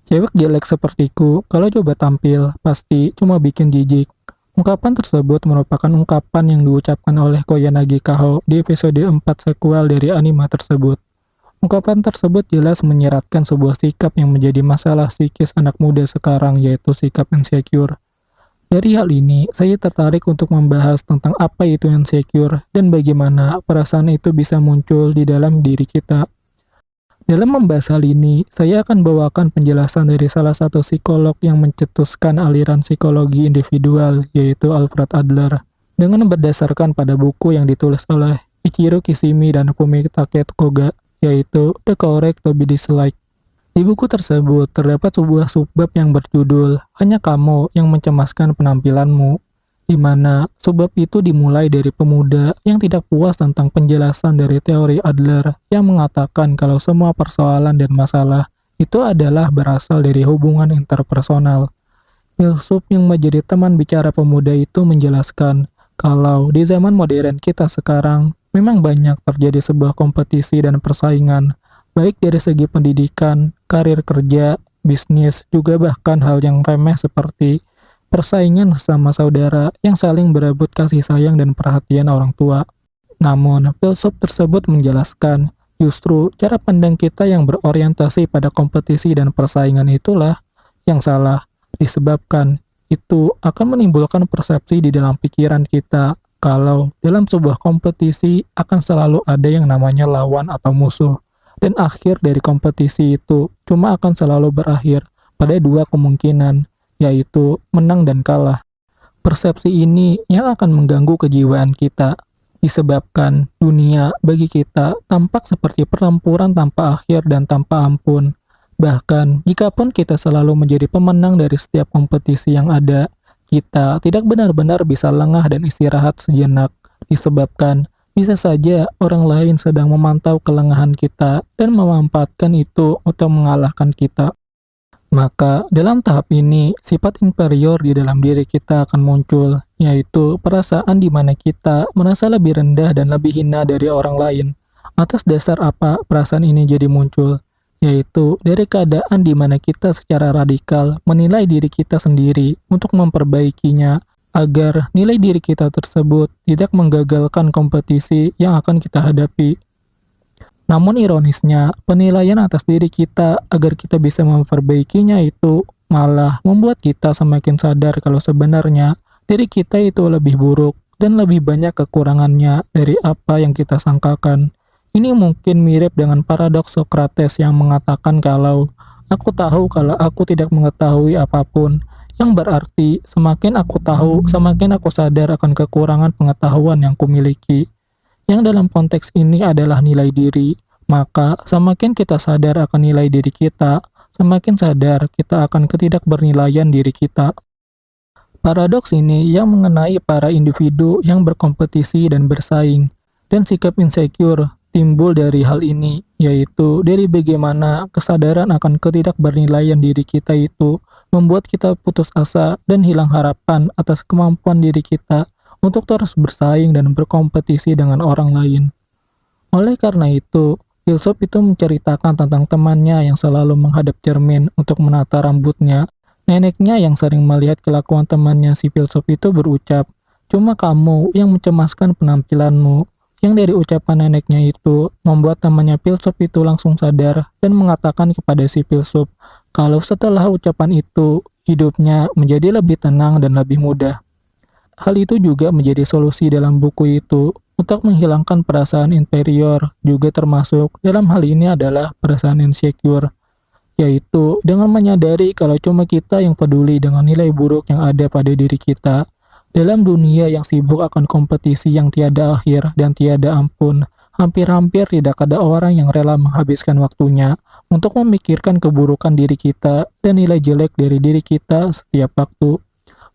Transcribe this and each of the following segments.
Cewek jelek sepertiku, kalau coba tampil, pasti cuma bikin jijik. Ungkapan tersebut merupakan ungkapan yang diucapkan oleh Koyanagi Kaho di episode 4 sequel dari anime tersebut. Ungkapan tersebut jelas menyiratkan sebuah sikap yang menjadi masalah psikis anak muda sekarang, yaitu sikap insecure. Dari hal ini, saya tertarik untuk membahas tentang apa itu insecure dan bagaimana perasaan itu bisa muncul di dalam diri kita. Dalam membahas hal ini, saya akan bawakan penjelasan dari salah satu psikolog yang mencetuskan aliran psikologi individual, yaitu Alfred Adler, dengan berdasarkan pada buku yang ditulis oleh Ichiro Kishimi dan Fumitake Koga, yaitu The Correct to be Disliked. Di buku tersebut terdapat sebuah subbab yang berjudul "Hanya Kamu yang Mencemaskan Penampilanmu", di mana subbab itu dimulai dari pemuda yang tidak puas tentang penjelasan dari teori Adler yang mengatakan kalau semua persoalan dan masalah itu adalah berasal dari hubungan interpersonal. Filsuf yang menjadi teman bicara pemuda itu menjelaskan kalau di zaman modern kita sekarang memang banyak terjadi sebuah kompetisi dan persaingan, baik dari segi pendidikan, karir kerja, bisnis, juga bahkan hal yang remeh seperti persaingan sesama saudara yang saling berebut kasih sayang dan perhatian orang tua. Namun, filsuf tersebut menjelaskan, justru cara pandang kita yang berorientasi pada kompetisi dan persaingan itulah yang salah, disebabkan itu akan menimbulkan persepsi di dalam pikiran kita kalau dalam sebuah kompetisi akan selalu ada yang namanya lawan atau musuh, dan akhir dari kompetisi itu cuma akan selalu berakhir pada dua kemungkinan, yaitu menang dan kalah. Persepsi ini yang akan mengganggu kejiwaan kita, disebabkan dunia bagi kita tampak seperti pertempuran tanpa akhir dan tanpa ampun. Bahkan, jikapun kita selalu menjadi pemenang dari setiap kompetisi yang ada, kita tidak benar-benar bisa lengah dan istirahat sejenak, disebabkan bisa saja orang lain sedang memantau kelengahan kita dan memanfaatkan itu untuk mengalahkan kita. Maka dalam tahap ini, sifat inferior di dalam diri kita akan muncul, yaitu perasaan di mana kita merasa lebih rendah dan lebih hina dari orang lain. Atas dasar apa perasaan ini jadi muncul? Yaitu dari keadaan di mana kita secara radikal menilai diri kita sendiri untuk memperbaikinya, agar nilai diri kita tersebut tidak menggagalkan kompetisi yang akan kita hadapi. Namun ironisnya, penilaian atas diri kita agar kita bisa memperbaikinya itu malah membuat kita semakin sadar kalau sebenarnya diri kita itu lebih buruk dan lebih banyak kekurangannya dari apa yang kita sangkakan. Ini mungkin mirip dengan paradoks Socrates yang mengatakan kalau aku tahu kalau aku tidak mengetahui apapun, yang berarti semakin aku tahu, semakin aku sadar akan kekurangan pengetahuan yang kumiliki. Yang dalam konteks ini adalah nilai diri, maka semakin kita sadar akan nilai diri kita, semakin sadar kita akan ketidakbernilaian diri kita. Paradoks ini yang mengenai para individu yang berkompetisi dan bersaing, dan sikap insecure timbul dari hal ini, yaitu dari bagaimana kesadaran akan ketidakbernilaian diri kita itu membuat kita putus asa dan hilang harapan atas kemampuan diri kita untuk terus bersaing dan berkompetisi dengan orang lain. Oleh karena itu, filsuf itu menceritakan tentang temannya yang selalu menghadap cermin untuk menata rambutnya. Neneknya yang sering melihat kelakuan temannya si filsuf itu berucap, "Cuma kamu yang mencemaskan penampilanmu." Yang dari ucapan neneknya itu membuat temannya filsuf itu langsung sadar dan mengatakan kepada si filsuf kalau setelah ucapan itu hidupnya menjadi lebih tenang dan lebih mudah. Hal itu juga menjadi solusi dalam buku itu untuk menghilangkan perasaan inferior, juga termasuk dalam hal ini adalah perasaan insecure, yaitu dengan menyadari kalau cuma kita yang peduli dengan nilai buruk yang ada pada diri kita. Dalam dunia yang sibuk akan kompetisi yang tiada akhir dan tiada ampun, hampir-hampir tidak ada orang yang rela menghabiskan waktunya untuk memikirkan keburukan diri kita dan nilai jelek dari diri kita setiap waktu.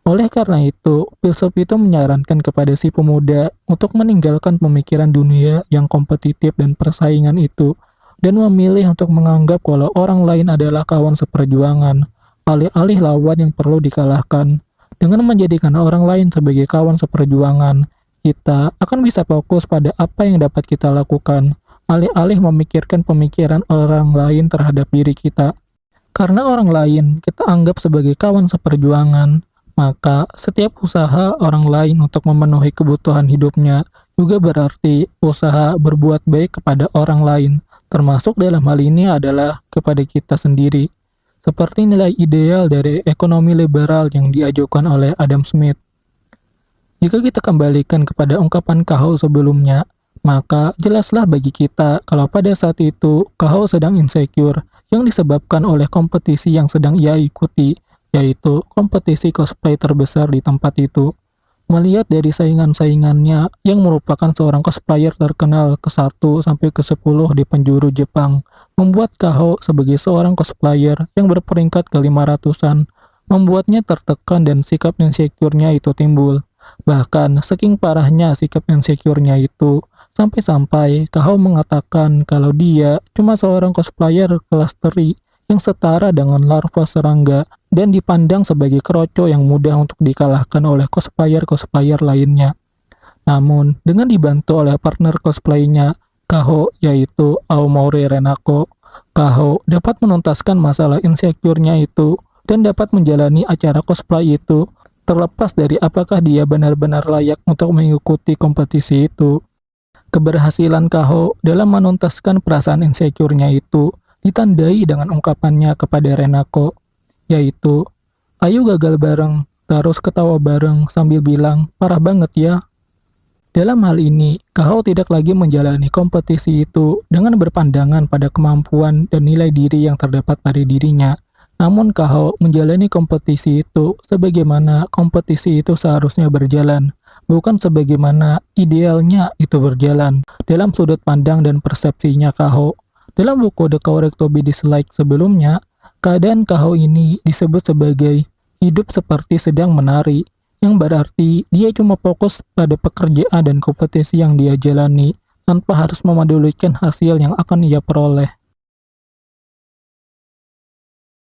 Oleh karena itu, filsuf itu menyarankan kepada si pemuda untuk meninggalkan pemikiran dunia yang kompetitif dan persaingan itu, dan memilih untuk menganggap kalau orang lain adalah kawan seperjuangan, alih-alih lawan yang perlu dikalahkan. Dengan menjadikan orang lain sebagai kawan seperjuangan, kita akan bisa fokus pada apa yang dapat kita lakukan, alih-alih memikirkan pemikiran orang lain terhadap diri kita. Karena orang lain kita anggap sebagai kawan seperjuangan, maka setiap usaha orang lain untuk memenuhi kebutuhan hidupnya juga berarti usaha berbuat baik kepada orang lain, termasuk dalam hal ini adalah kepada kita sendiri. Seperti nilai ideal dari ekonomi liberal yang diajukan oleh Adam Smith. Jika kita kembalikan kepada ungkapan Kahau sebelumnya, maka jelaslah bagi kita kalau pada saat itu Kahau sedang insecure yang disebabkan oleh kompetisi yang sedang ia ikuti, yaitu kompetisi cosplay terbesar di tempat itu. Melihat dari saingan-saingannya yang merupakan seorang cosplayer terkenal ke-1 sampai ke-10 di penjuru Jepang, membuat Kahau sebagai seorang cosplayer yang berperingkat ke-500-an, membuatnya tertekan dan sikap insecure-nya itu timbul. Bahkan saking parahnya sikap insecure-nya itu, sampai-sampai Kahau mengatakan kalau dia cuma seorang cosplayer kelas teri yang setara dengan larva serangga dan dipandang sebagai kroco yang mudah untuk dikalahkan oleh cosplayer-cosplayer lainnya. Namun, dengan dibantu oleh partner cosplaynya, Kahau yaitu Aomori Renako, Kahau dapat menuntaskan masalah insecure-nya itu dan dapat menjalani acara cosplay itu terlepas dari apakah dia benar-benar layak untuk mengikuti kompetisi itu. Keberhasilan Kahau dalam menuntaskan perasaan insecure-nya itu ditandai dengan ungkapannya kepada Renako, yaitu, "Ayo gagal bareng, terus ketawa bareng sambil bilang, parah banget ya." Dalam hal ini, Kahau tidak lagi menjalani kompetisi itu dengan berpandangan pada kemampuan dan nilai diri yang terdapat pada dirinya. Namun Kahau menjalani kompetisi itu sebagaimana kompetisi itu seharusnya berjalan, bukan sebagaimana idealnya itu berjalan. Dalam sudut pandang dan persepsinya Kahau, dalam buku The Correct to be Disliked sebelumnya, keadaan Kahau ini disebut sebagai hidup seperti sedang menari, yang berarti dia cuma fokus pada pekerjaan dan kompetisi yang dia jalani tanpa harus memedulikan hasil yang akan ia peroleh.